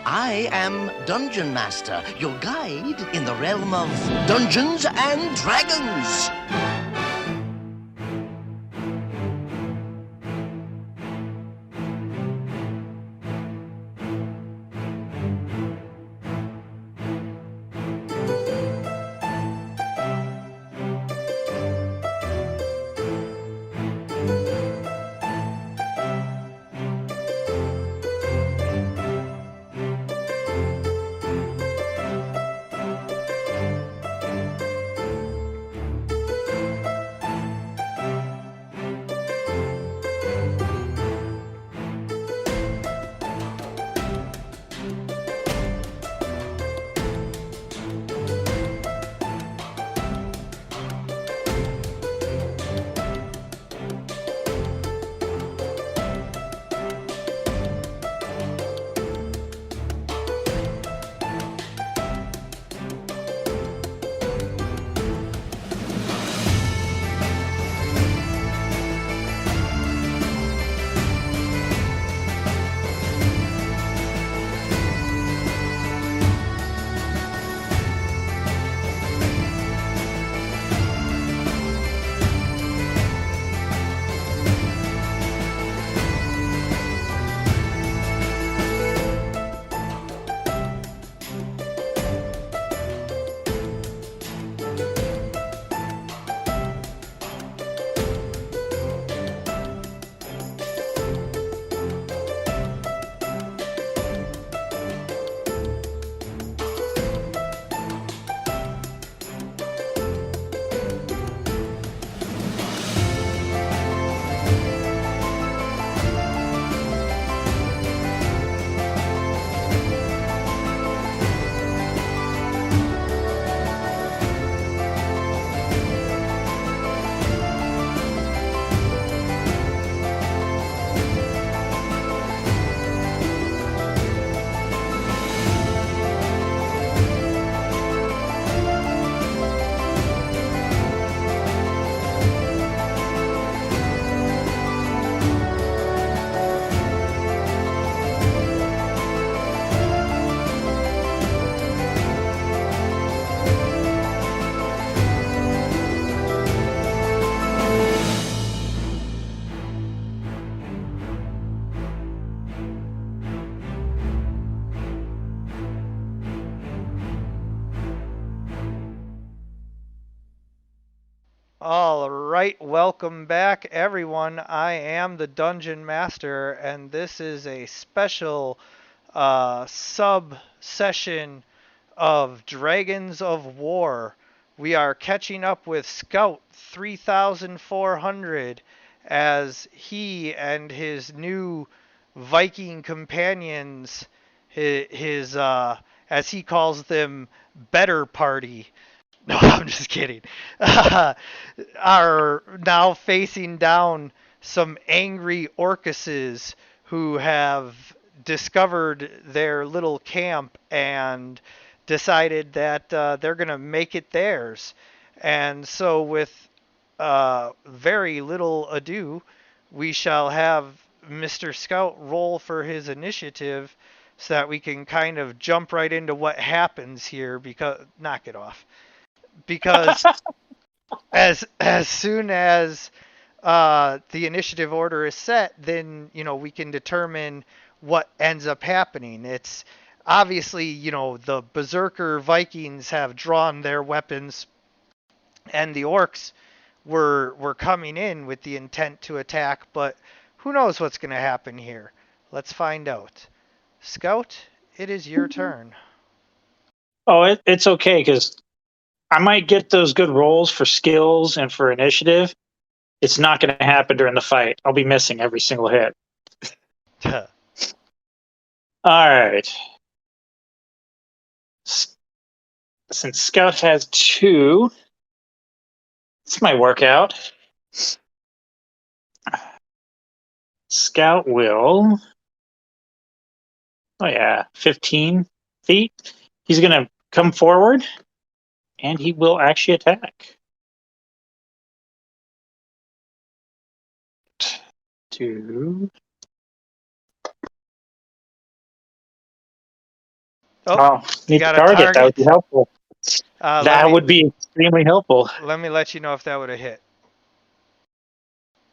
I am Dungeon Master, your guide in the realm of Dungeons and Dragons. All right, welcome back, everyone. I am the Dungeon Master, and this is a special sub session of Dragons of War. We are catching up with Scout 3400 as he and his new Viking companions, his as he calls them, better party. No, I'm just kidding. Are now facing down some angry Orcuses who have discovered their little camp and decided that they're going to make it theirs. And so, with very little ado, we shall have Mr. Scout roll for his initiative so that we can kind of jump right into what happens here. Because knock it off, because as soon as the initiative order is set, then we can determine what ends up happening. It's obviously the Berserker Vikings have drawn their weapons, and the orcs were coming in with the intent to attack. But who knows what's going to happen here? Let's find out. Scout, it is your turn. Oh, it's okay because I might get those good rolls for skills and for initiative. It's not going to happen during the fight. I'll be missing every single hit. All right. Since Scout has 2, this might work out. Scout will. Oh, yeah, 15 feet. He's going to come forward and he will actually attack. 2. Oh, you need got to a target. That would be target. helpful. Let That me would be extremely helpful. let you know if that would have hit.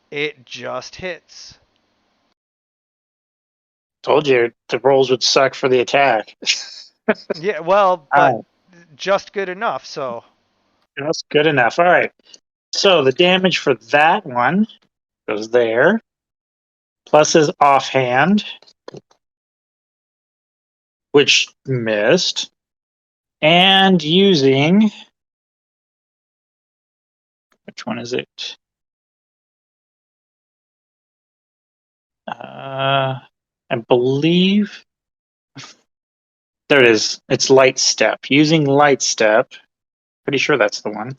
It just hits. Told you the rolls would suck for the attack. Yeah, well, but Alright, just good enough. So that's good enough. All right. So the damage for that one goes there. Plus his offhand, which missed. And using, which one is it? I believe there it is. It's light step. Using light step. Pretty sure that's the one.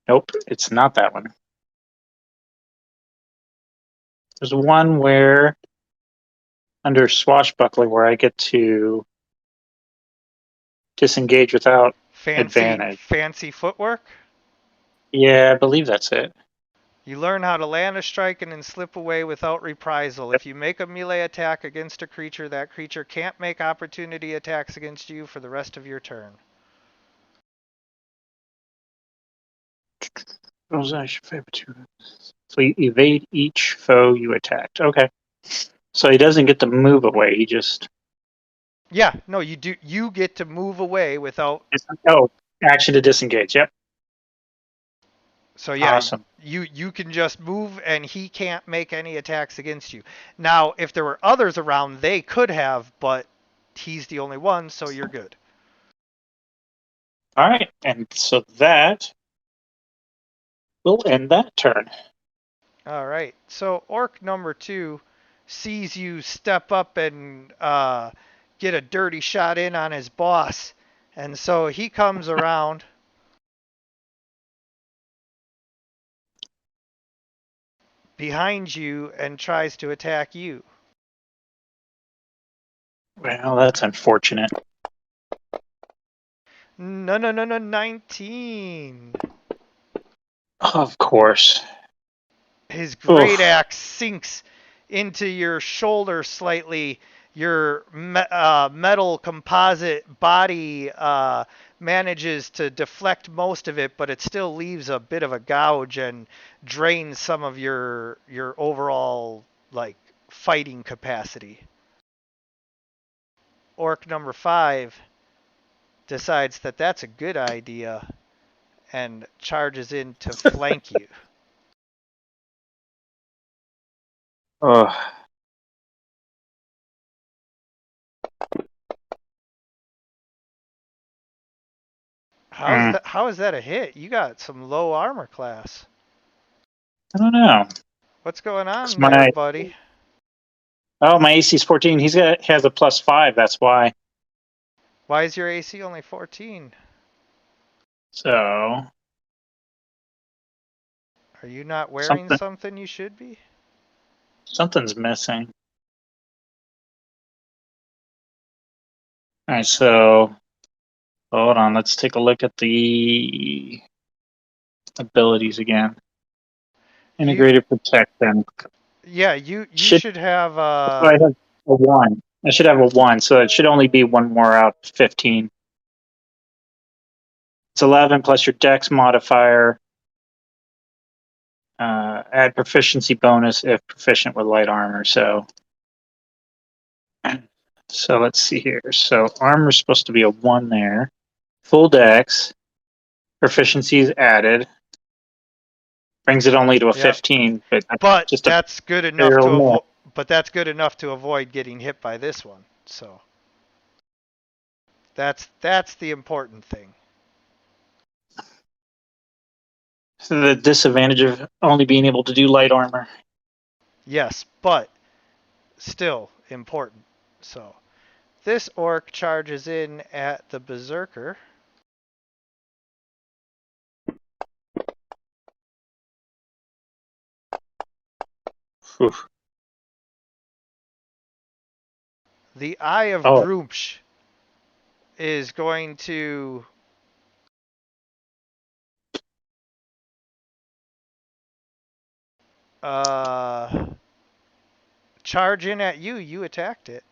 Nope, it's not that one. There's one where under swashbuckling where I get to disengage without advantage. fancy footwork. Yeah, I believe that's it. You learn how to land a strike and then slip away without reprisal. If you make a melee attack against a creature, that creature can't make opportunity attacks against you for the rest of your turn. So you evade each foe you attacked. Okay. So he doesn't get to move away. He just Yeah, no, you do. You get to move away without. oh, action to disengage. Yep. So yeah, Awesome. you can just move and he can't make any attacks against you. Now, if there were others around, they could have, but he's the only one, so you're good. All right, and so that will end that turn. All right. So orc number 2 sees you step up and get a dirty shot in on his boss, and so he comes around. Behind you and tries to attack you. Well, that's unfortunate. No, 19. Of course. His great Oof. axe sinks into your shoulder slightly. Your metal composite body manages to deflect most of it, but it still leaves a bit of a gouge and drains some of your overall like fighting capacity. Orc number 5 decides that that's a good idea and charges in to flank you. Ugh. How is that a hit? You got some low armor class. I don't know. What's going on 'Cause there, my buddy? my AC is 14. Has a +5. That's why. Why is your AC only 14? So Are you not wearing something something you should be? something's missing. All right. So hold on. Let's take a look at the abilities again. You Integrated protection. yeah, you Should should have I have a 1? I should have a 1, so it should only be one more out of 15. It's 11 plus your dex modifier. Add proficiency bonus if proficient with light armor. So let's see here. So armor is supposed to be a 1 there. Full dex. Proficiency is added. Brings it only to a Yep. 15, but But just a that's good enough barrel to more. avoid getting hit by this one. So that's the important thing. The disadvantage of only being able to do light armor. Yes, but still important. So this orc charges in at the berserker. Whew. The Eye of Oh, Groomsh is going to charge in at you. You attacked it.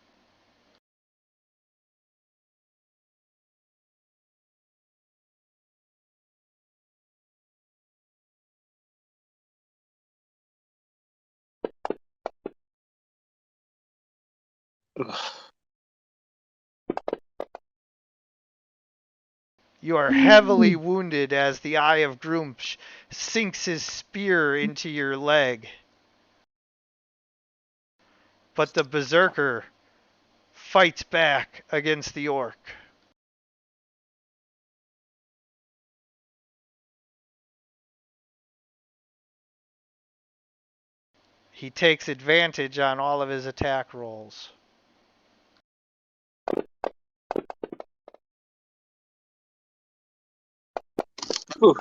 You are heavily wounded as the Eye of Groomsh sinks his spear into your leg. But the Berserker fights back against the orc. He takes advantage on all of his attack rolls. Ooh.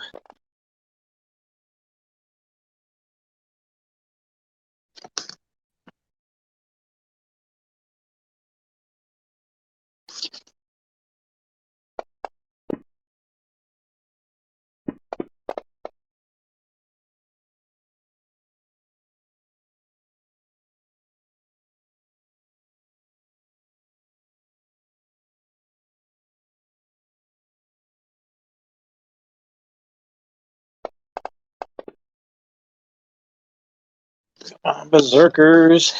Berserkers.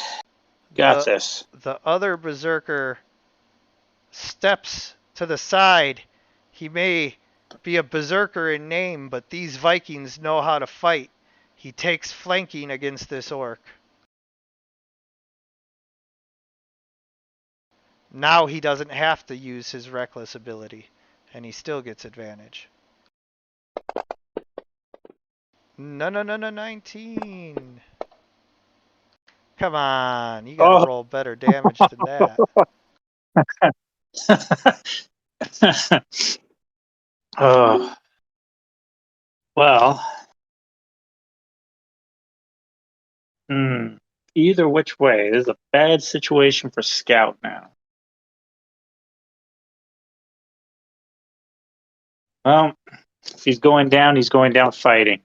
Got this. The other Berserker steps to the side. He may be a Berserker in name, but these Vikings know how to fight. He takes flanking against this orc. Now he doesn't have to use his reckless ability, and he still gets advantage. No, 19. Come on, you gotta roll better damage than that. Oh. Well. Either which way, this is a bad situation for Scout now. Well, if he's going down fighting.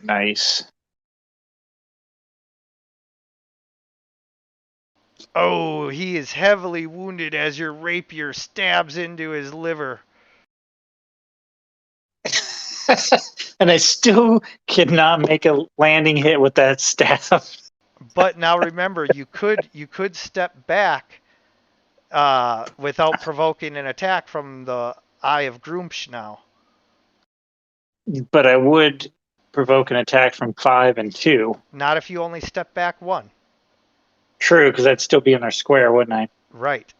Nice. Oh, he is heavily wounded as your rapier stabs into his liver. And I still cannot make a landing hit with that staff. But now remember, you could step back without provoking an attack from the Eye of Groomsh now. But I would provoke an attack from 5 and 2. Not if you only step back 1. True, because I'd still be in their square, wouldn't I? Right.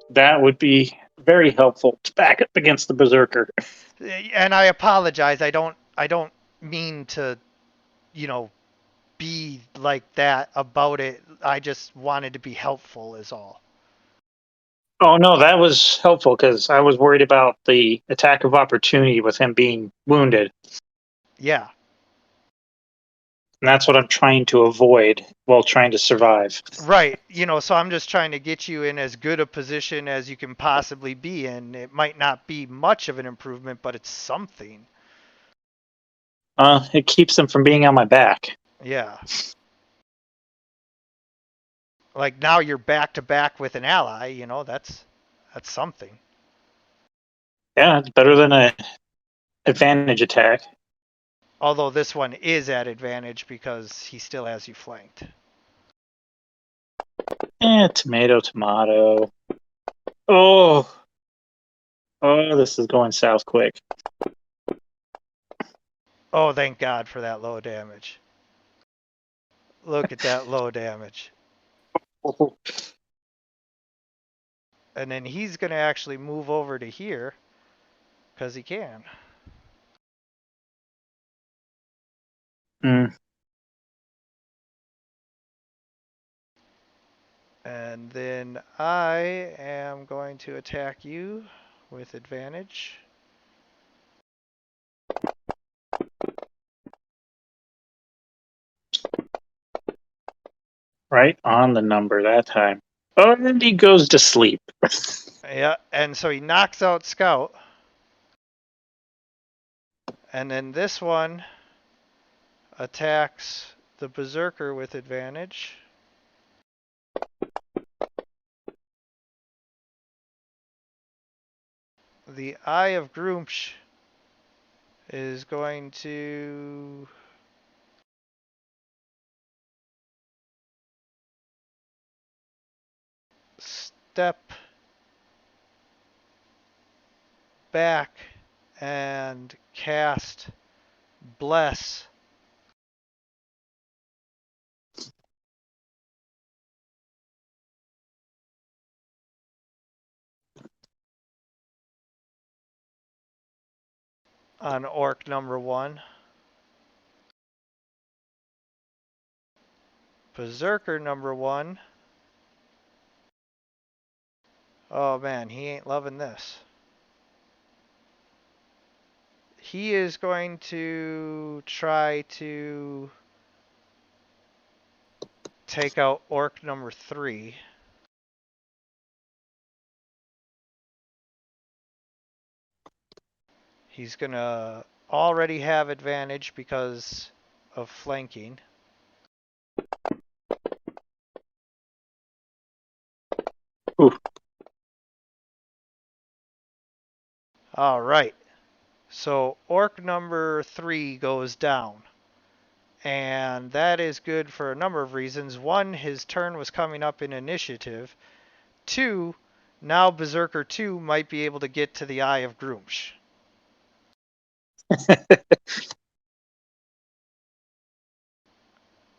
That would be very helpful to back up against the Berserker. And I apologize. I don't mean to, be like that about it. I just wanted to be helpful is all. Oh, no, that was helpful because I was worried about the attack of opportunity with him being wounded. Yeah. And that's what I'm trying to avoid while trying to survive. Right. So I'm just trying to get you in as good a position as you can possibly be in. It might not be much of an improvement, but it's something. It keeps them from being on my back. Yeah. Like now you're back to back with an ally, that's something. Yeah, it's better than an advantage attack. Although this one is at advantage because he still has you flanked. Tomato. Oh, this is going south quick. Oh, thank God for that low damage. Look at that low damage. And then he's going to actually move over to here because he can. And then I am going to attack you with advantage. Right on the number that time. Oh, and then he goes to sleep. Yeah, and so he knocks out Scout. And then this one attacks the Berserker with advantage. The Eye of Groomsh is going to step back and cast Bless. On orc number 1. Berserker number 1. Oh man, he ain't loving this. He is going to try to take out orc number 3. He's gonna already have advantage because of flanking. Ooh. All right. So orc number 3 goes down. And that is good for a number of reasons. 1, his turn was coming up in initiative. 2, now Berserker 2 might be able to get to the Eye of Groomsh.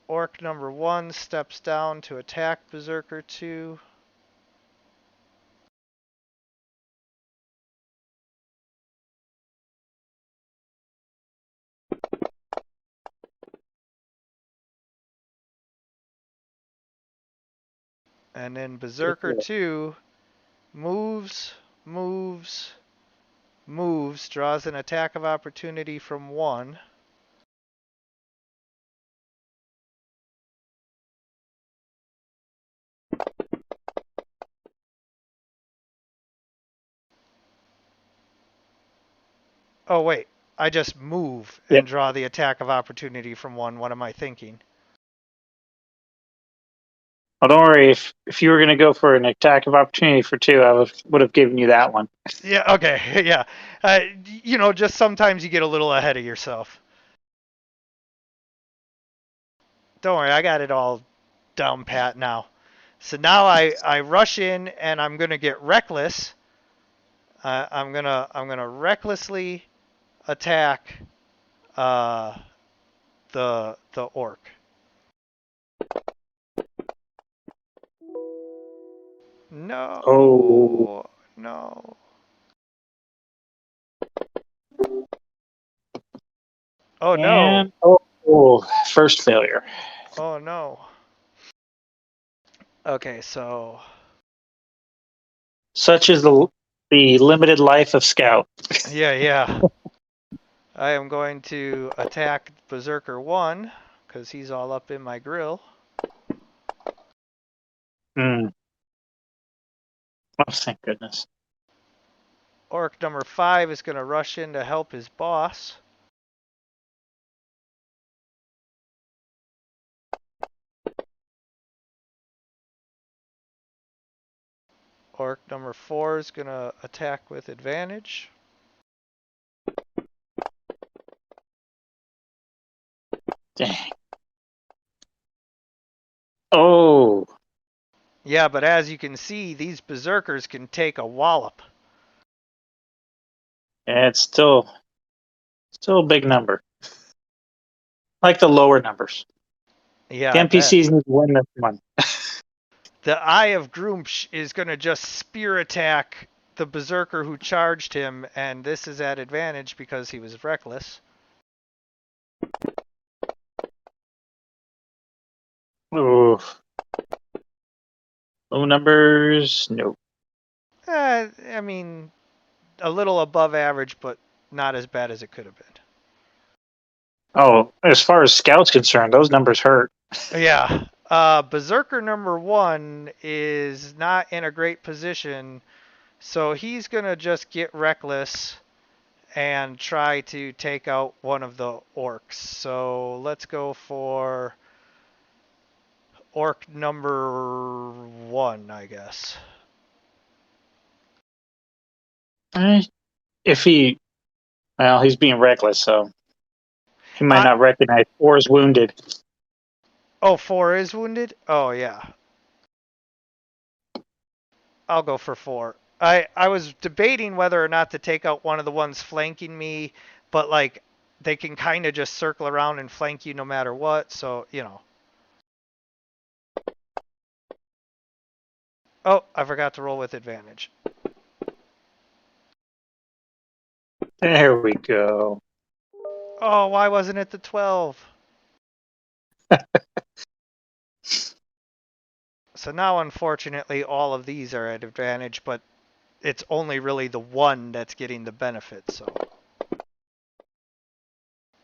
Orc number 1 steps down to attack Berserker 2. And then Berserker 2 moves, draws an attack of opportunity from 1. Oh wait, I just move and draw the attack of opportunity from 1. What am I thinking? Well, don't worry. If you were going to go for an attack of opportunity for 2, I would have given you that one. Yeah, okay, yeah. Just sometimes you get a little ahead of yourself. Don't worry, I got it all down pat now. So now I rush in and I'm gonna get reckless. I'm gonna recklessly attack the orc. No. Oh. No. Oh no. And, first failure. Oh no. Okay, so Such is the limited life of Scout. yeah. I am going to attack Berserker 1 because he's all up in my grill. Oh, thank goodness. Orc number 5 is going to rush in to help his boss. Orc number 4 is going to attack with advantage. Dang. Oh. Yeah, but as you can see, these berserkers can take a wallop. Yeah, it's still a big number. Like the lower numbers. Yeah, The NPCs need to win this one. The Eye of Groomsh is going to just spear attack the berserker who charged him, and this is at advantage because he was reckless. Ooh. Low numbers, no. I mean, a little above average, but not as bad as it could have been. Oh, as far as Scout's concerned, those numbers hurt. Yeah. Berserker number 1 is not in a great position, so he's going to just get reckless and try to take out one of the orcs. So let's go for orc number 1, I guess. If he's being reckless, so he might not recognize 4 is wounded. Oh, 4 is wounded? Oh, yeah. I'll go for 4. I was debating whether or not to take out one of the ones flanking me, but like they can kind of just circle around and flank you no matter what. So Oh, I forgot to roll with advantage. There we go. Oh, why wasn't it the 12? So now, unfortunately, all of these are at advantage, but it's only really the one that's getting the benefit. So,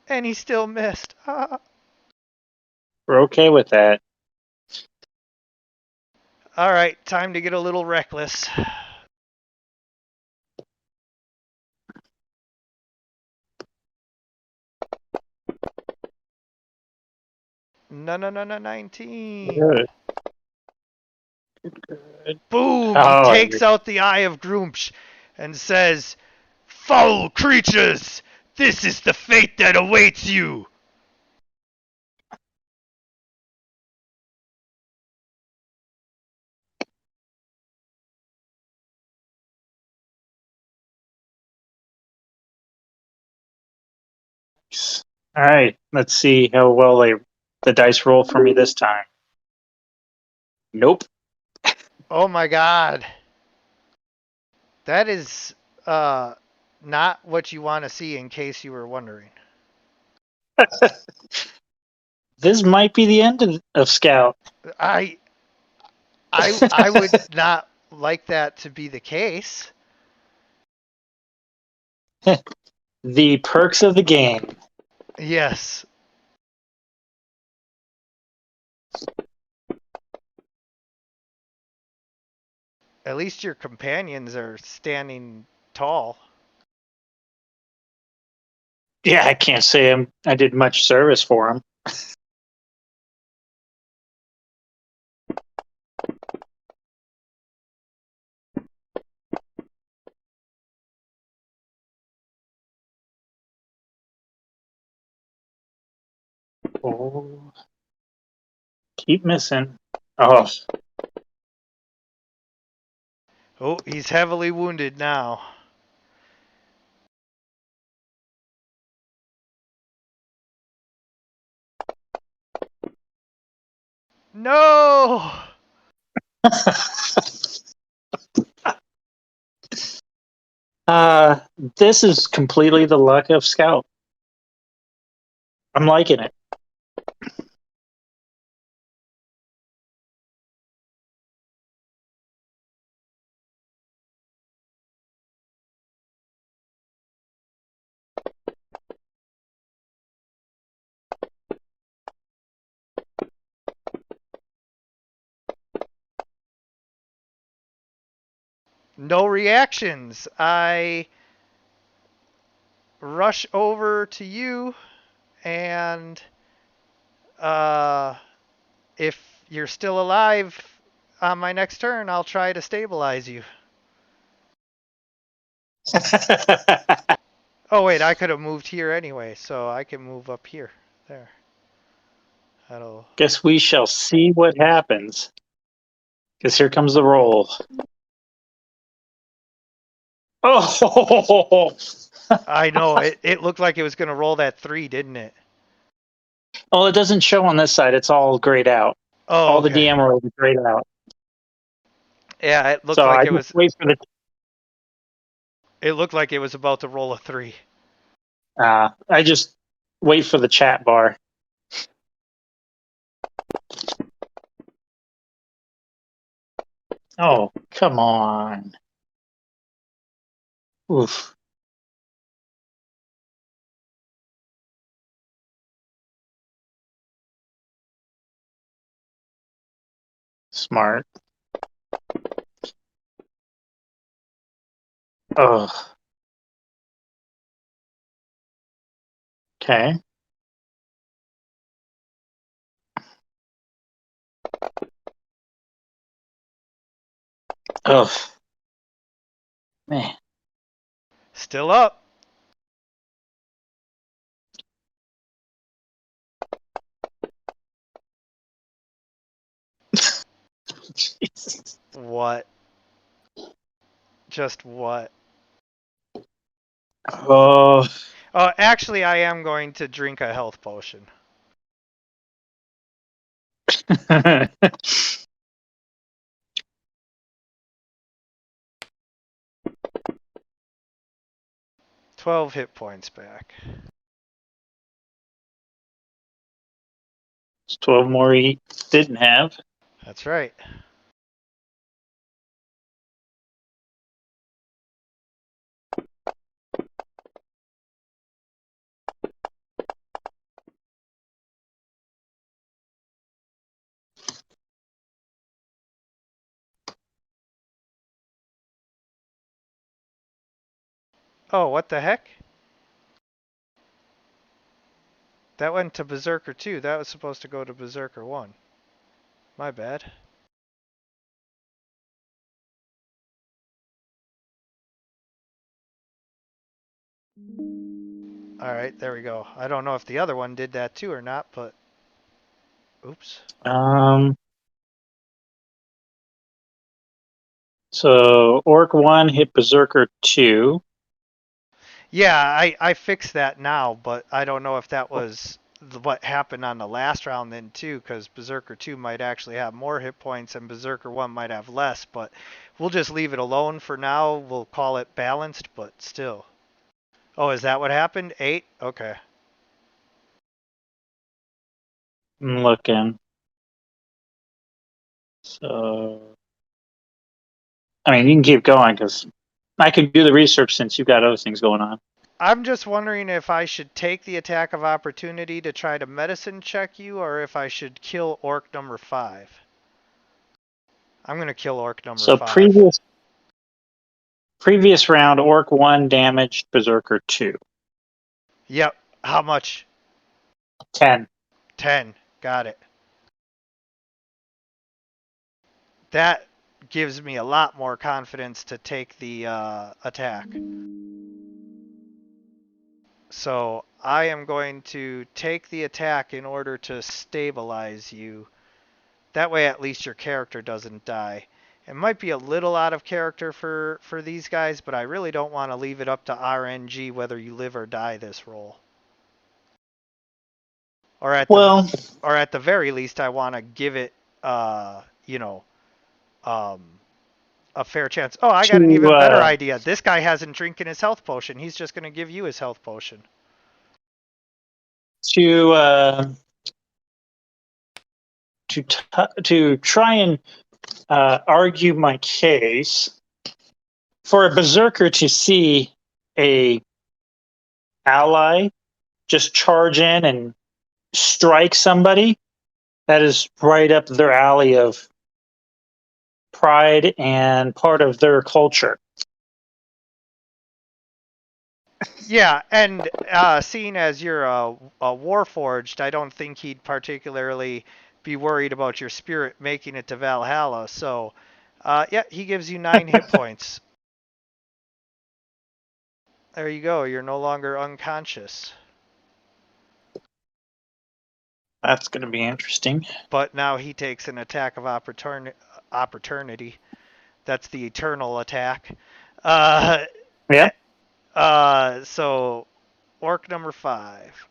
and he still missed. Ah. We're okay with that. All right, time to get a little reckless. No, 19. Good. Good. Boom! He Oh, takes out the Eye of Groomsh and says, "Foul creatures! This is the fate that awaits you!" all right. Let's see how well the dice roll for me this time. Nope. Oh my god. That is not what you want to see, in case you were wondering. This might be the end of Scout. I I would not like that to be the case. The perks of the game. Yes. At least your companions are standing tall. Yeah, I can't say I did much service for him. Oh, keep missing. Oh, Oh, he's heavily wounded now. No! this is completely the luck of Scout. I'm liking it. No reactions. I rush over to you, and if you're still alive on my next turn, I'll try to stabilize you. Oh wait, I could have moved here anyway, so I can move up here. There. That'll. Guess we shall see what happens. Because here comes the roll. Oh, I know it looked like it was going to roll that 3, didn't it? well, it doesn't show on this side. It's all grayed out. Oh, All the okay. DM rolls are grayed out. Yeah, it looked So like I it just was. wait for the. It looked like it was about to roll a 3. I just wait for the chat bar. Oh, come on. Oof. Smart. Oh. Okay. Oh. Man. Still up. Jesus. What? Just what? Oh, Oh, actually, I am going to drink a health potion. it's 12 hit points back. 12 more he didn't have. That's right. Oh, what the heck? That went to Berserker 2. That was supposed to go to Berserker 1. My bad. Alright, there we go. I don't know if the other one did that too or not, but... Oops. So Orc 1 hit Berserker 2. Yeah, I fixed that now, but I don't know if that was what happened on the last round then too, because Berserker 2 might actually have more hit points and Berserker 1 might have less, but we'll just leave it alone for now. We'll call it balanced, but still. Oh, is that what happened? 8? Okay. I'm looking. So, I mean, you can keep going because I could do the research since you've got other things going on. I'm just wondering if I should take the attack of opportunity to try to medicine check you, or if I should kill orc number 5. I'm going to kill orc number So 5. previous round, Orc 1 damaged Berserker 2. Yep. How much? 10. 10. Got it. That gives me a lot more confidence to take the attack. So I am going to take the attack in order to stabilize you. That way at least your character doesn't die. It might be a little out of character for these guys, but I really don't want to leave it up to RNG whether you live or die this roll. Or at the very least I want to give it you know, a fair chance. Oh, I got an even better idea. This guy hasn't drinking his health potion. He's just going to give you his health potion. To try and argue my case, for a Berserker to see a ally just charge in and strike somebody, that is right up their alley of pride and part of their culture. Yeah, and seeing as you're a Warforged, I don't think he'd particularly be worried about your spirit making it to Valhalla. So, yeah, he gives you 9 hit points. There you go. You're no longer unconscious. That's going to be interesting. But now he takes an attack of opportunity. That's the eternal attack. Yeah. So, orc number 5.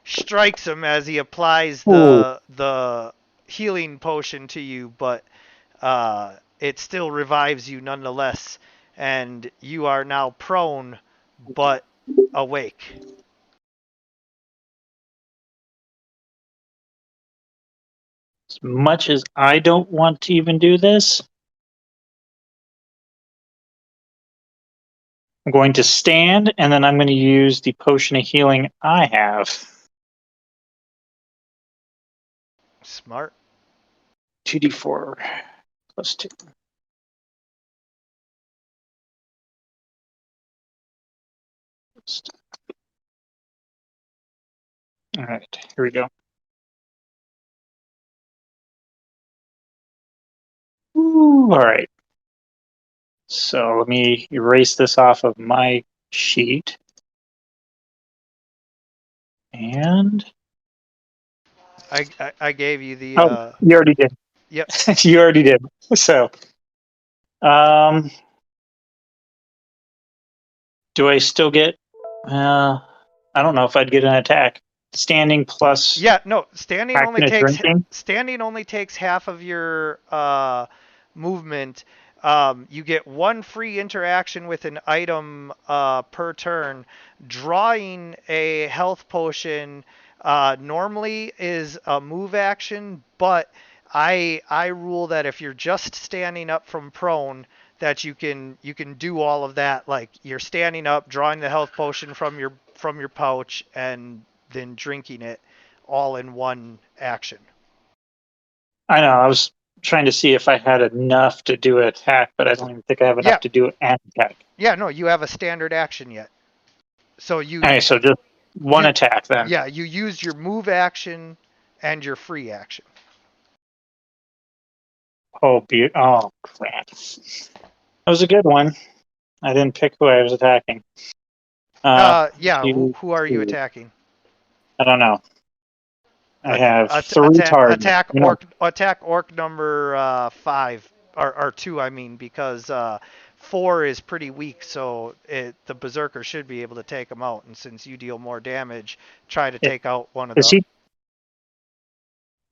Strikes him as he applies the healing potion to you, but it still revives you nonetheless, and you are now prone but awake. As much as I don't want to even do this, I'm going to stand, and then I'm going to use the potion of healing I have. Smart. 2d4 plus 2. All right, here we go. Ooh, all right. So let me erase this off of my sheet. And I gave you the. Oh, you already did. Yep. You already did. So, do I still get? I don't know if I'd get an attack. Standing plus Yeah, no, standing only acting and takes drinking. half of your movement. You get one free interaction with an item per turn. Drawing a health potion normally is a move action, but I rule that if you're just standing up from prone, that you can do all of that. Like you're standing up, drawing the health potion from your pouch, and then drinking it all in one action. I know. I was trying to see if I had enough to do an attack, but I don't even think I have Yeah, enough to do an attack. yeah, no, you have a standard action yet. So Okay, so just one you attack then. yeah, you use your move action and your free action. Oh, crap. That was a good one. I didn't pick who I was attacking. Yeah, Two, who are you two. attacking? I don't know. I have three Attack targets. attack orc number 5 or 2, I mean, because 4 is pretty weak, so the berserker should be able to take him out. And since you deal more damage, try to take out one of Is the. he?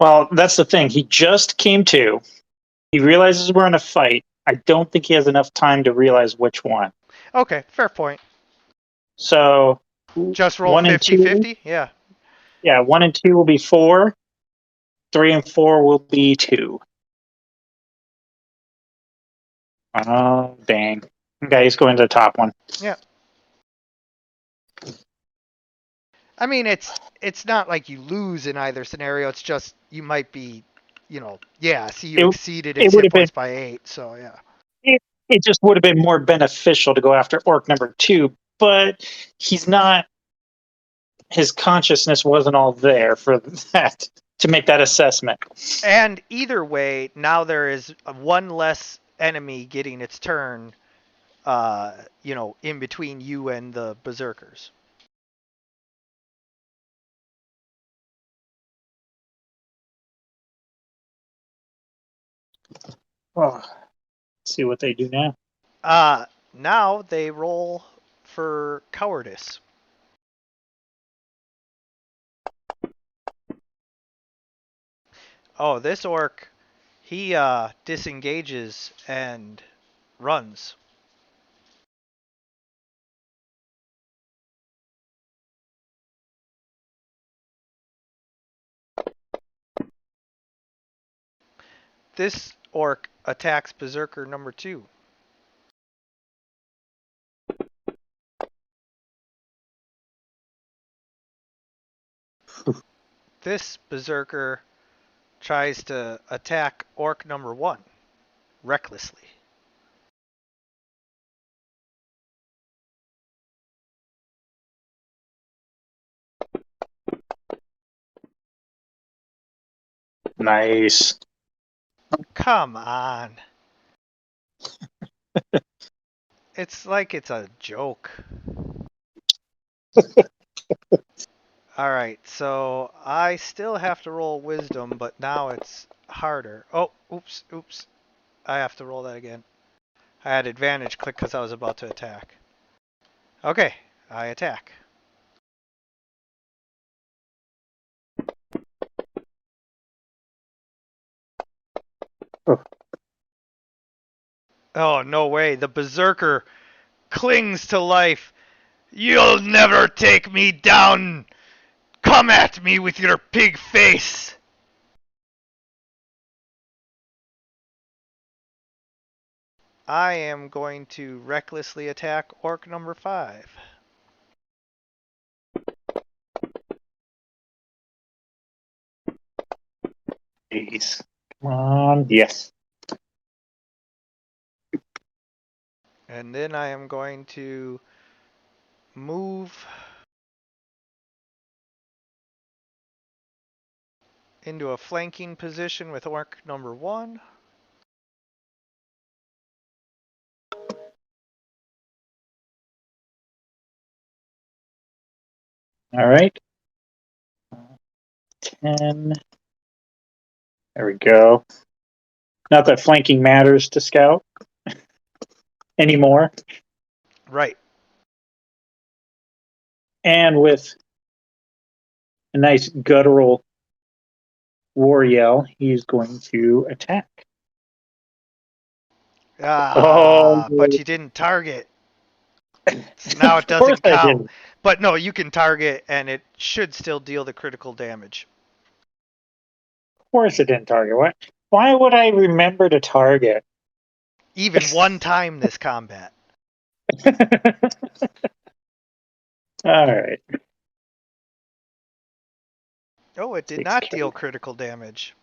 Well, that's the thing. He just came to. He realizes we're in a fight. I don't think he has enough time to realize which one. Okay, fair point. So Just roll one and two, 50-50? Yeah. yeah, 1 and 2 will be 4. 3 and 4 will be 2. Oh, dang. Okay, he's going to the top one. Yeah. I mean, it's not like you lose in either scenario. It's just you might be, yeah. See, you It, exceeded it its would hit have been points by 8, so yeah. it, it just would have been more beneficial to go after orc number 2, but he's not. His consciousness wasn't all there for that to make that assessment. And either way, now there is one less enemy getting its turn, in between you and the berserkers. Oh, let's see what they do now. Now they roll for cowardice. Oh, this orc, he disengages and runs. This orc attacks berserker number 2. This berserker tries to attack orc number 1 recklessly. Nice. Come on. It's like it's a joke. Alright, so I still have to roll wisdom, but now it's harder. Oh, oops. I have to roll that again. I had advantage click because I was about to attack. Okay, I attack. Oh, no way. The berserker clings to life. You'll never take me down. Come at me with your pig face. I am going to recklessly attack orc number 5. Jeez. Come on. Yes. And then I am going to move into a flanking position with orc number 1. All right. 10. There we go. Not that flanking matters to Scout anymore. Right. And with a nice guttural war yell, he's going to attack. But you didn't target. So now it Of course doesn't I count. didn't. But no, you can target, and it should still deal the critical damage. Of course it didn't target. What? Why would I remember to target? Even one time this combat. All right. Oh, it did 6K. not deal critical damage.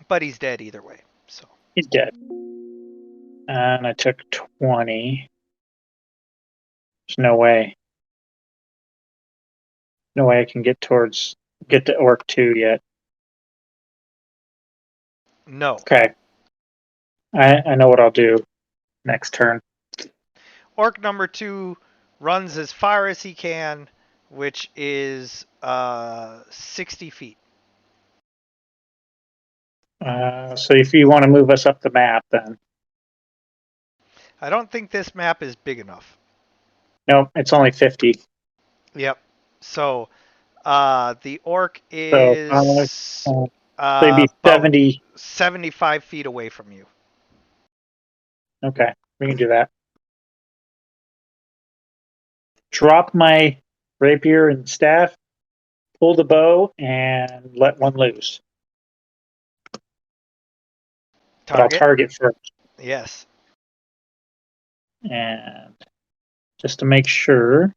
But he's dead either way. So He's dead. And I took 20. There's no way. No way I can get to Orc 2 yet. no. Okay. I know what I'll do next turn. Orc number 2 runs as far as he can, which is 60 feet. So if you want to move us up the map, then. I don't think this map is big enough. No, it's only 50. Yep. So the orc is they'd be about 70. 75 feet away from you. Okay, we can do that. Drop my rapier and staff, pull the bow, and let one loose. But I'll target first. Yes. And just to make sure,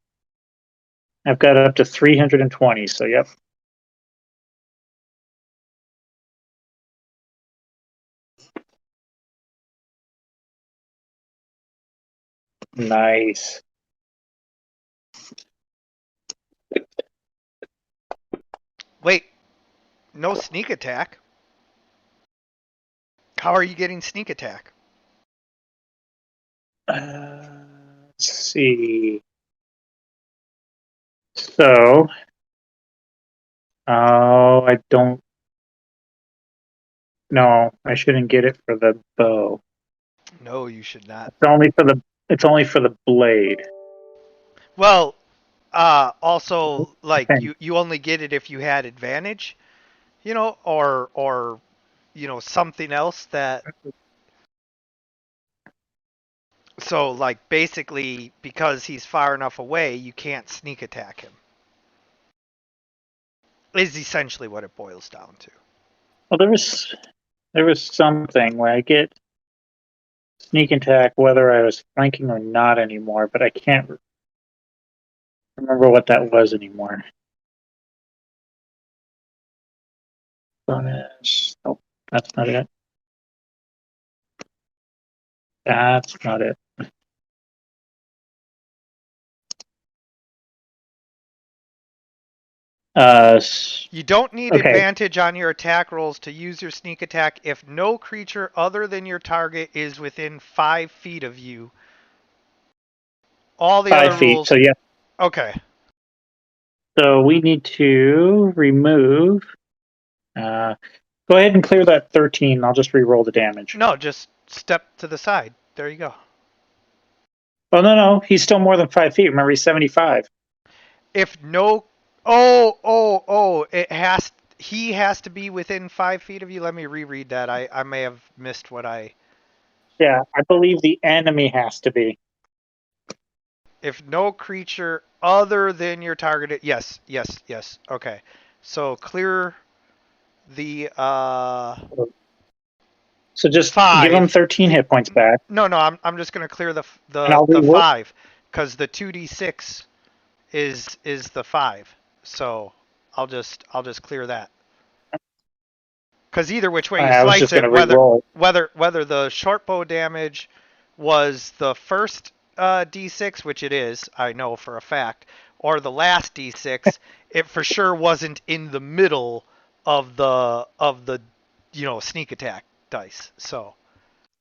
I've got up to 320, so yep. Nice. Wait. No sneak attack. How are you getting sneak attack? Let's see. So, I don't. No, I shouldn't get it for the bow. No, you should not. It's only for the blade. Well, also like you only get it if you had advantage, or something else that. So like basically because he's far enough away, you can't sneak attack him. Is essentially what it boils down to. Well, there was something where I get sneak attack whether I was flanking or not anymore, but I can't remember what that was anymore. Bonus. Oh, that's not it. That's not it. You don't need okay. advantage on your attack rolls to use your sneak attack if no creature other than your target is within 5 feet of you. All the 5 other feet. rules. So yeah. Okay. So we need to remove. Go ahead and clear that 13. I'll just re-roll the damage. No, just step to the side. There you go. Oh no, he's still more than 5 feet. Remember, he's 75. If no, he has to be within 5 feet of you. Let me reread that. I may have missed what I. Yeah, I believe the enemy has to be. If no creature other than your targeted, yes. Okay, so clear the. So just 5. give him 13 hit points back. No, I'm just gonna clear the 5 because the 2d6 is the 5. So I'll just clear that. Because either which way you slice it, whether the short bow damage was the first d6, which it is, I know for a fact, or the last d6, it for sure wasn't in the middle of the sneak attack dice. So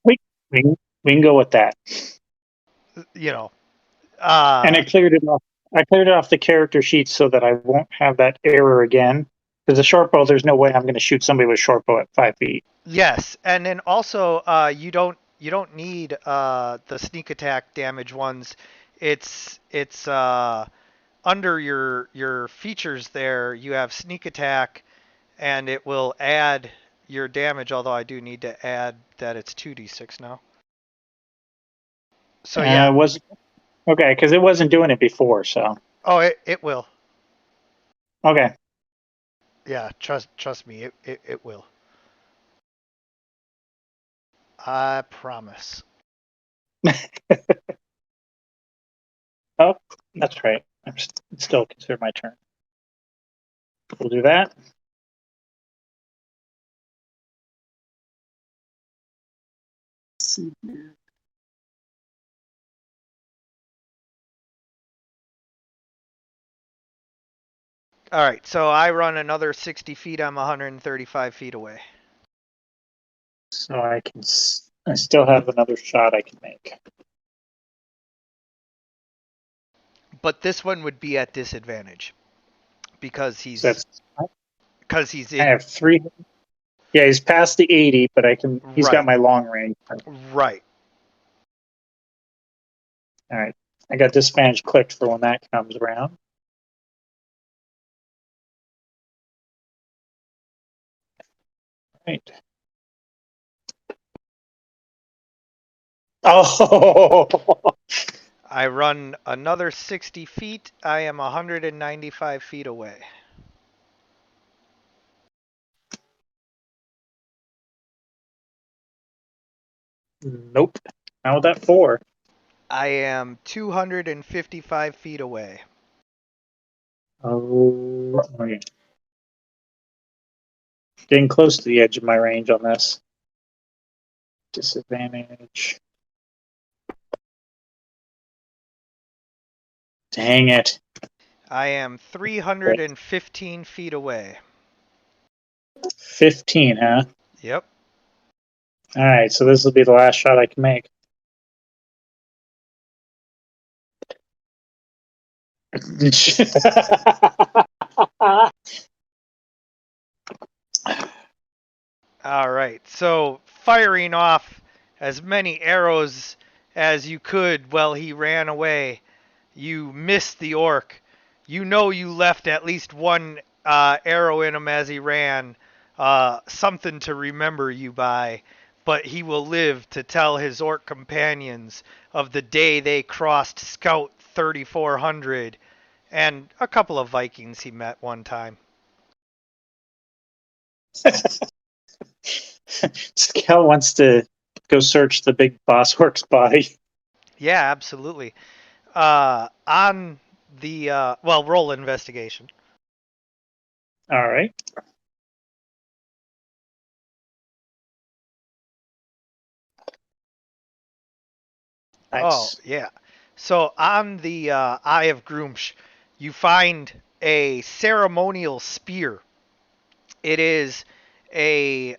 we can go with that. and I cleared it off I cleared it off the character sheet so that I won't have that error again. Because the short bow, there's no way I'm going to shoot somebody with short bow at 5 feet. Yes, and then also you don't need the sneak attack damage ones. It's under your features there. You have sneak attack, and it will add your damage. Although I do need to add that it's 2d6 now. So yeah. Was okay because it wasn't doing it before. So Oh, it will. okay. Yeah, trust me, it will. I promise. Oh, that's right. I'm still consider my turn. We'll do that. Let's see here. All right, so I run another 60 feet. I'm 135 feet away. So I still have another shot I can make. But this one would be at disadvantage because he's So that's in. I have 3. Yeah, he's past the 80, but he's got Right. my long range. Right. All right. I got disadvantage clicked for when that comes around. Right. Oh, I run another 60 feet. I am 195 feet away. nope. How about that 4? I am 255 feet away. Oh, okay. Getting close to the edge of my range on this. Disadvantage. Dang it. I am 315 feet away. 15, huh? Yep. All right, so this will be the last shot I can make. All right. So firing off as many arrows as you could while he ran away, you missed the orc. You know you left at least one arrow in him as he ran, something to remember you by. But he will live to tell his orc companions of the day they crossed Scout 3400 and a couple of Vikings he met one time. Scal wants to go search the big boss orc's body. Yeah, absolutely. On the roll investigation. All right. Oh, Nice. yeah. So on the Eye of Groomsh, you find a ceremonial spear. It is a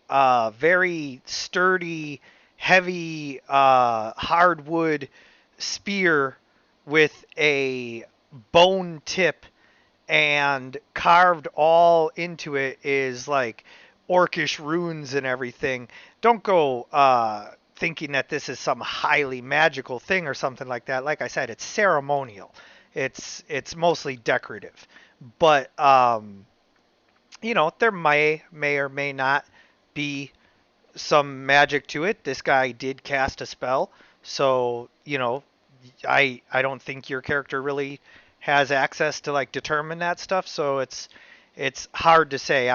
very sturdy, heavy hardwood spear with a bone tip, and carved all into it is like orcish runes and everything. Don't go thinking that this is some highly magical thing or something like that. Like I said, it's ceremonial. It's mostly decorative, but there may or may not be some magic to it. This guy did cast a spell, so I don't think your character really has access to like determine that stuff. So it's hard to say.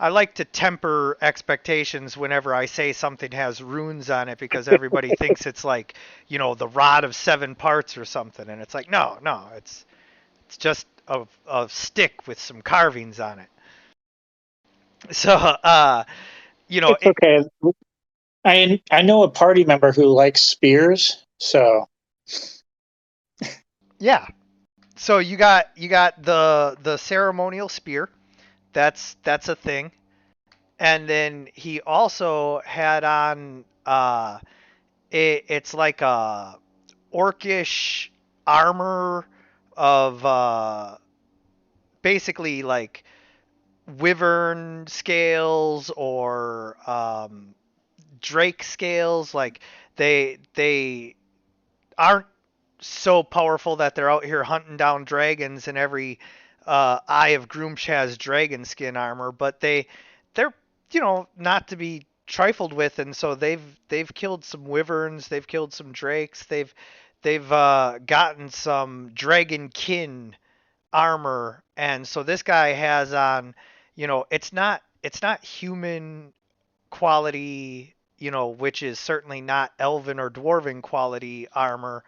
I like to temper expectations whenever I say something has runes on it because everybody thinks it's like the rod of 7 parts or something, and it's like no, it's just a stick with some carvings on it. So It's okay. I know a party member who likes spears, so yeah. So you got the ceremonial spear. That's a thing. And then he also had on it's like a orcish armor of basically like wyvern scales or drake scales. Like they aren't so powerful that they're out here hunting down dragons, and every Eye of Groomsh has dragon skin armor, but they're not to be trifled with, and so they've killed some wyverns, they've killed some drakes, they've gotten some dragon kin armor, and so this guy has on, it's not human quality, which is certainly not elven or dwarven quality armor,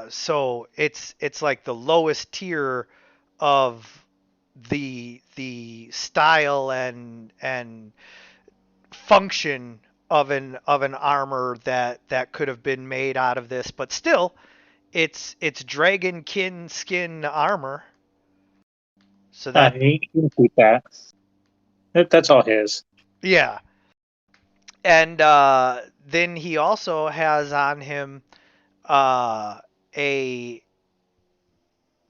so it's like the lowest tier of the style and function of an armor that could have been made out of this, but still it's dragon kin skin armor. So that He can keep that. That's all his. yeah. And then he also has on him a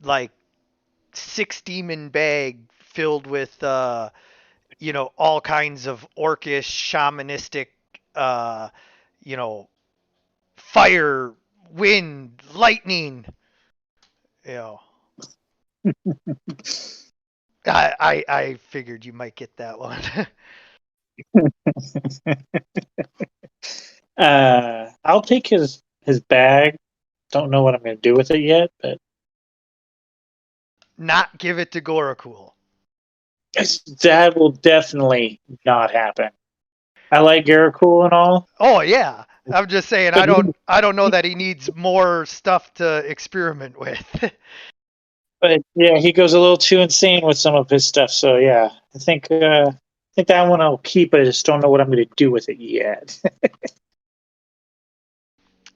like 6 demon bag filled with all kinds of orcish shamanistic uh you know fire, wind, lightning. you know I figured you might get that one. I'll take his bag. Don't know what I'm going to do with it yet, but Not give it to Gorakul. that will definitely not happen. I like Garacul and all. Oh yeah, I'm just saying I don't know that he needs more stuff to experiment with. But yeah, he goes a little too insane with some of his stuff. So yeah, I think that one I'll keep. I just don't know what I'm going to do with it yet.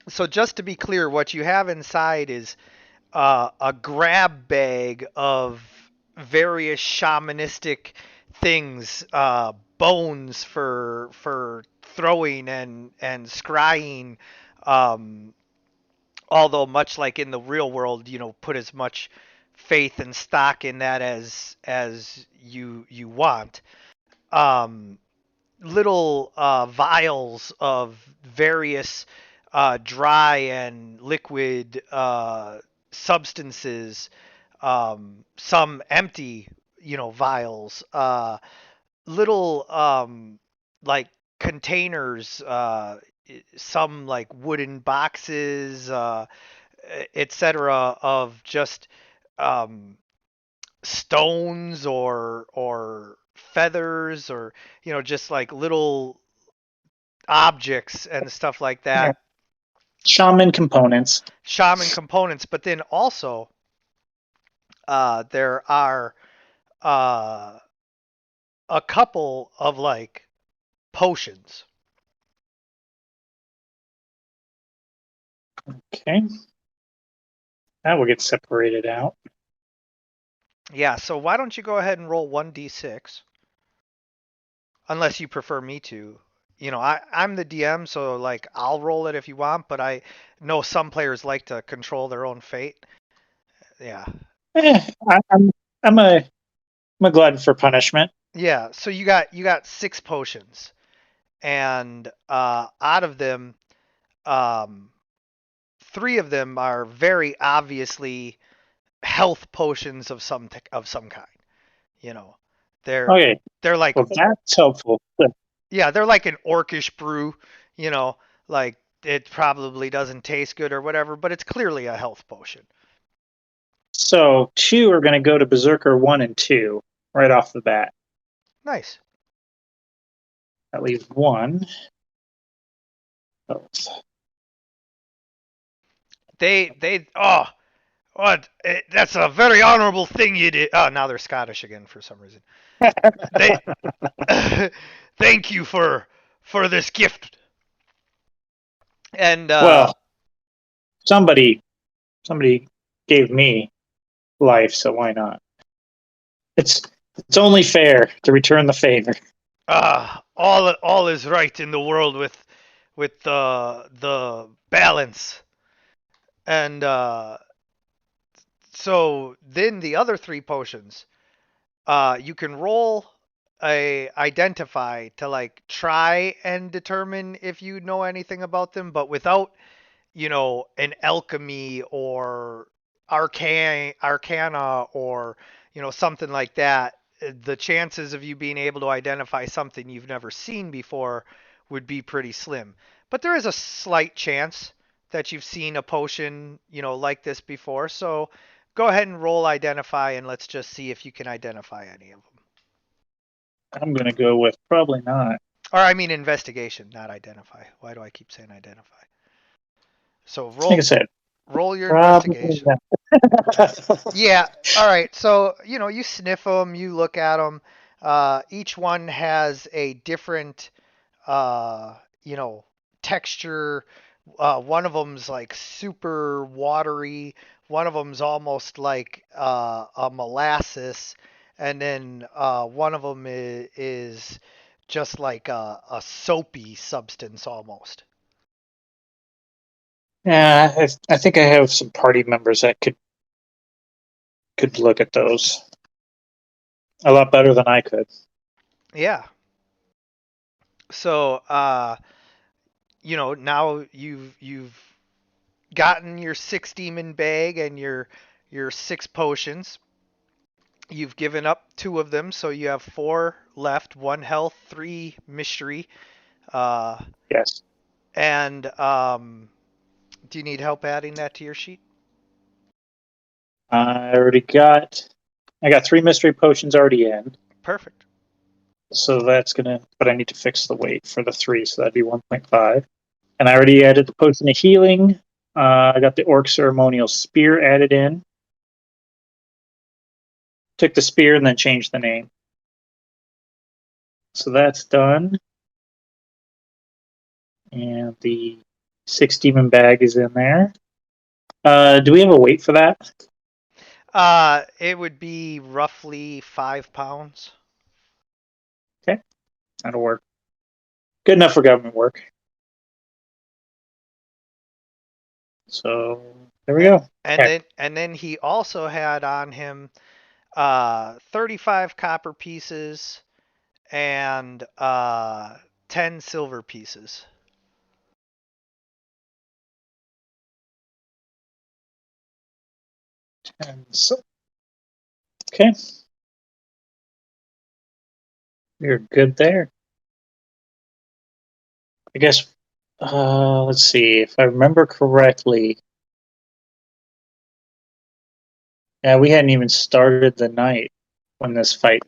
So just to be clear, what you have inside is a grab bag of various shamanistic things, bones for throwing and scrying. Um, Although much like in the real world, put as much faith and stock in that as you want. Um, Little vials of various dry and liquid substances, some empty, vials, little like containers, some like wooden boxes, etc., of just um, stones or feathers, or just like little objects and stuff like Yeah. that. Shaman components. Shaman components, but then also there are uh, a couple of like potions. Okay, that will get separated out. Yeah, so why don't you go ahead and roll 1d6? Unless you prefer me to. I'm the DM, so like I'll roll it if you want, but I know some players like to control their own fate. Yeah. I'm I'm a glutton for punishment. Yeah, so you got 6 potions. And out of them, um 3 of them are very obviously health potions of some kind. You know, they're Okay, they're like well that's helpful. yeah, they're like an orcish brew. You know, like it probably doesn't taste good or whatever, but it's clearly a health potion. So 2 are going to go to Berserker 1 and 2 right off the bat. Nice. That leaves 1. Oh, They what? That's a very honorable thing you did. Oh, now they're Scottish again for some reason. They thank you for this gift. And well, somebody gave me life, so why not? It's only fair to return the favor. all is right in the world with the balance. And So then the other 3 potions, you can roll a identify to like try and determine if you know anything about them, but without an alchemy or arcana or something like that, the chances of you being able to identify something you've never seen before would be pretty slim. But there is a slight chance that you've seen a potion, like this before. So go ahead and roll identify and let's just see if you can identify any of them. I'm gonna go with probably not. Or I mean investigation, not identify. Why do I keep saying identify? So Like I said, roll your probably investigation. not. Yeah. All right. So you sniff them, you look at them. Each one has a different, uh, you know, texture. One of them's like super watery. One of them's almost like a molasses, and then one of them is just like a soapy substance almost. Yeah, I think I have some party members that could look at those a lot better than I could. Yeah. So now you've gotten your 6 demon bag and your 6 potions. You've given up 2 of them, so you have 4 left. 1 health, 3 mystery. Uh, Yes. and do you need help adding that to your sheet? I got 3 mystery potions already in. Perfect. So that's but I need to fix the weight for the 3, so that'd be 1.5. And I already added the potion of healing. I got the orc ceremonial spear added in. Took the spear and then changed the name. So that's done. And the 6 demon bag is in there. Do we have a weight for that? It would be roughly 5 pounds. Okay, that'll work. Good enough for government work. So there we go. And then he also had on him 35 copper pieces and 10 silver pieces. And so, okay, we're good there. I guess. Let's see if I remember correctly. Yeah, we hadn't even started the night when this fight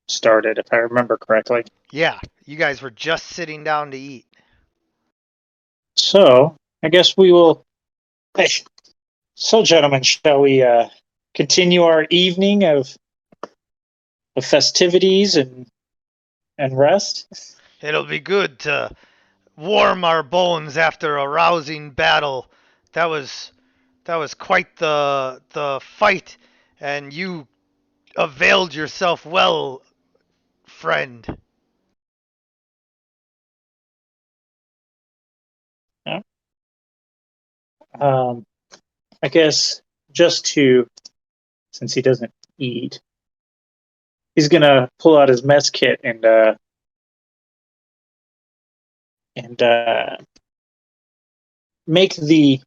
started, if I remember correctly. Yeah, you guys were just sitting down to eat. So I guess we will. Hey, so gentlemen, shall we continue our evening of festivities and rest? It'll be good to warm our bones after a rousing battle. That was quite the fight, and you availed yourself well, friend. Yeah. I guess just since he doesn't eat, he's gonna pull out his mess kit and make the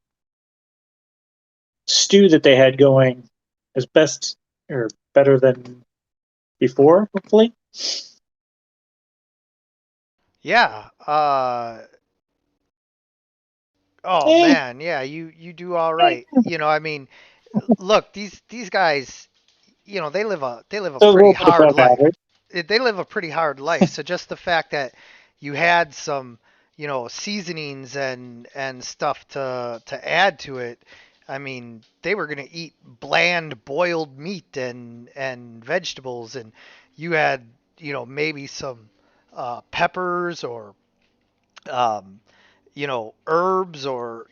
stew that they had going as best or better than before, hopefully. Yeah. Oh man, yeah, you do all right. I mean, look, these guys, they live a So a pretty little bit hard above life. average. They live a pretty hard life. So just the fact that you had some, seasonings and stuff to add to it, I mean, they were gonna eat bland boiled meat and vegetables, and you had, maybe some peppers or um, herbs or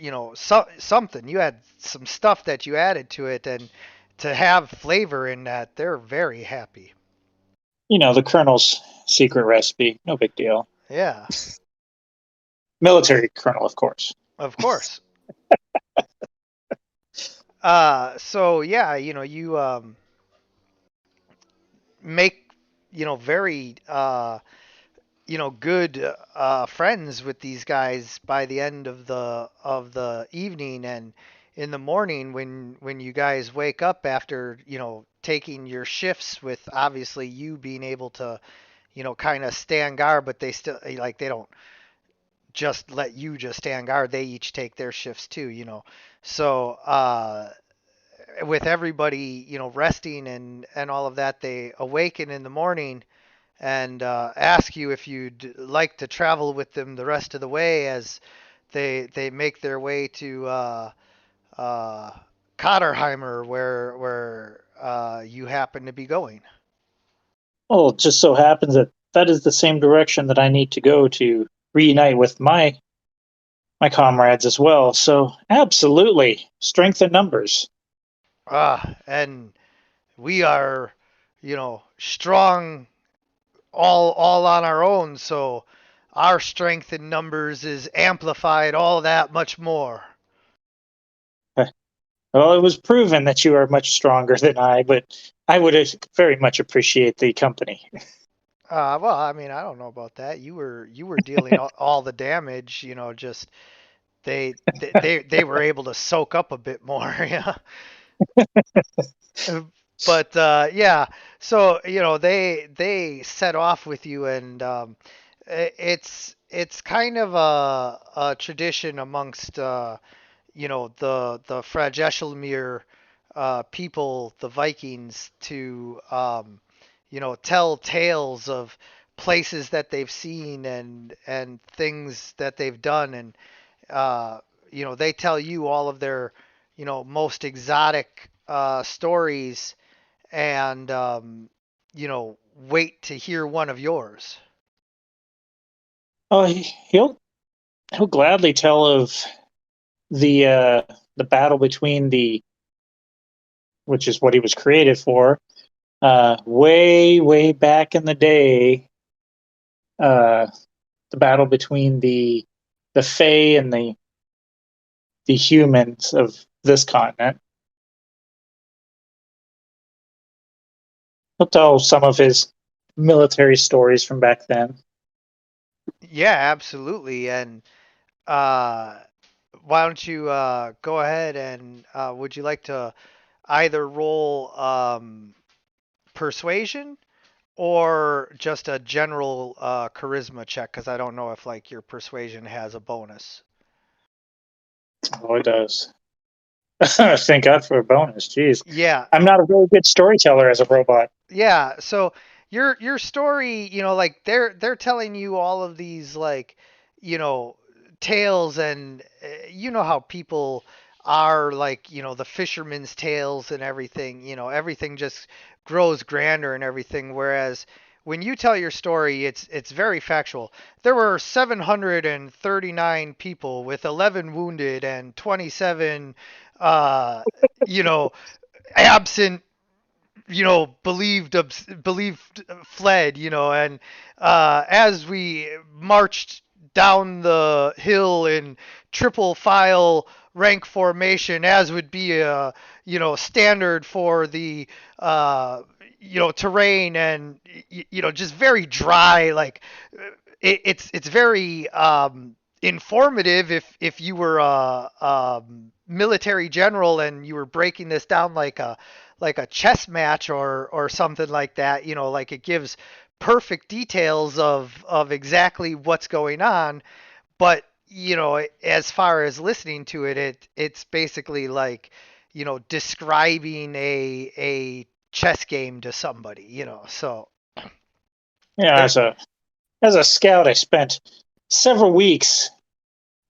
something. You had some stuff that you added to it, and to have flavor in that, they're very happy. The Colonel's secret recipe. No big deal. Yeah, Military Colonel, of course. of course. So yeah, you make very good friends with these guys by the end of the evening, and in the morning when you guys wake up after taking your shifts, with obviously you being able to kind of stand guard, but they still like they don't just let you just stand guard. They each take their shifts too, So with everybody resting and all of that, they awaken in the morning and ask you if you'd like to travel with them the rest of the way as they make their way to uh, Kotterheimer, where you happen to be going. Well, it just so happens that that is the same direction that I need to go to reunite with my comrades as well. So, absolutely, strength in numbers. And we are, strong all on our own, so our strength in numbers is amplified all that much more. Well, it was proven that you are much stronger than I, but I would very much appreciate the company. Well, I mean, I don't know about that. You were dealing all the damage, just they were able to soak up a bit more, yeah. But yeah, so they set off with you, and it's kind of a tradition amongst the Frageshelmir people, the Vikings, to tell tales of places that they've seen and things that they've done, and uh, they tell you all of their most exotic stories, and wait to hear one of yours. Oh, he'll gladly tell of the uh, the battle between the, which is what he was created for, way back in the day. Uh, the battle between the Fae and the humans of this continent. He'll tell some of his military stories from back then. Yeah, absolutely. And uh, why don't you go ahead and would you like to either roll persuasion or just a general charisma check? Because I don't know if like your persuasion has a bonus. Oh, it does. Thank God for a bonus. Jeez, Yeah, I'm not a very good storyteller as a robot. yeah. So your story, like they're telling you all of these like, you know, tales, and you know how people are, like, the fisherman's tales and everything, everything just grows grander and everything, whereas when you tell your story, it's very factual. There were 739 people with 11 wounded and 27 uh you know absent, believed fled, and as we marched down the hill in triple file rank formation, as would be a standard for the terrain, and just very dry, like it's very informative if you were a military general and you were breaking this down like a chess match or something like that. Like it gives perfect details of exactly what's going on. But as far as listening to it's basically like describing a chess game to somebody. So Yeah, there. as a scout, I spent several weeks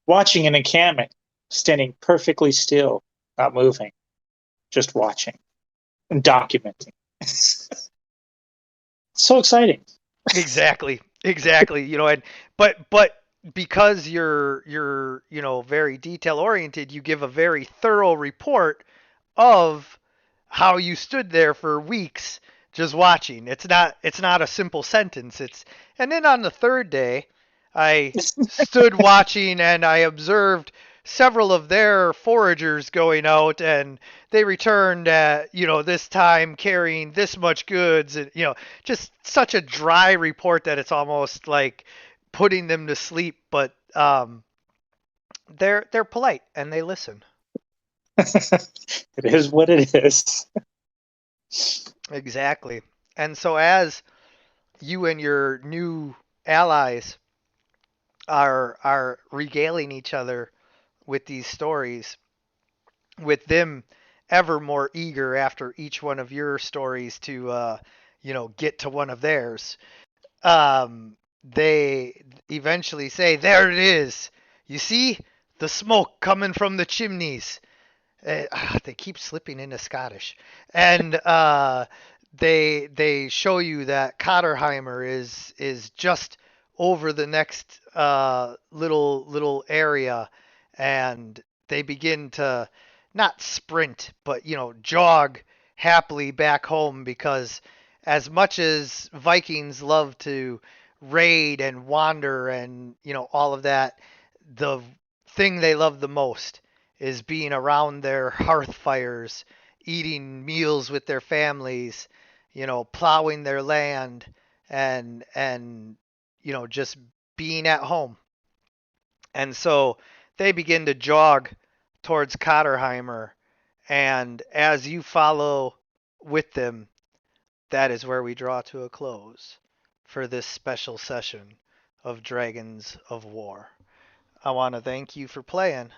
watching an encampment, standing perfectly still, not moving, just watching and documenting. So exciting. Exactly, and but because you're very detail oriented, you give a very thorough report of how you stood there for weeks just watching. It's not a simple sentence. And then on the third day, I stood watching and I observed several of their foragers going out, and they returned at, this time carrying this much goods, and, just such a dry report that it's almost like putting them to sleep. But they're polite and they listen. It is what it is. Exactly. And so as you and your new allies are regaling each other with these stories, with them ever more eager after each one of your stories to get to one of theirs, they eventually say, "There it is. You see the smoke coming from the chimneys." They keep slipping into Scottish, and they show you that Cotterheimer is just over the next little area, and they begin to not sprint, but jog happily back home, because as much as Vikings love to raid and wander and all of that, the thing they love the most is being around their hearth fires, eating meals with their families, plowing their land, and just being at home. And so they begin to jog towards Cotterheimer, and as you follow with them, that is where we draw to a close for this special session of Dragons of War. I want to thank you for playing.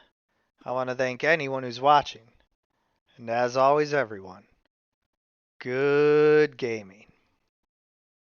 I want to thank anyone who's watching. And as always, everyone, good gaming.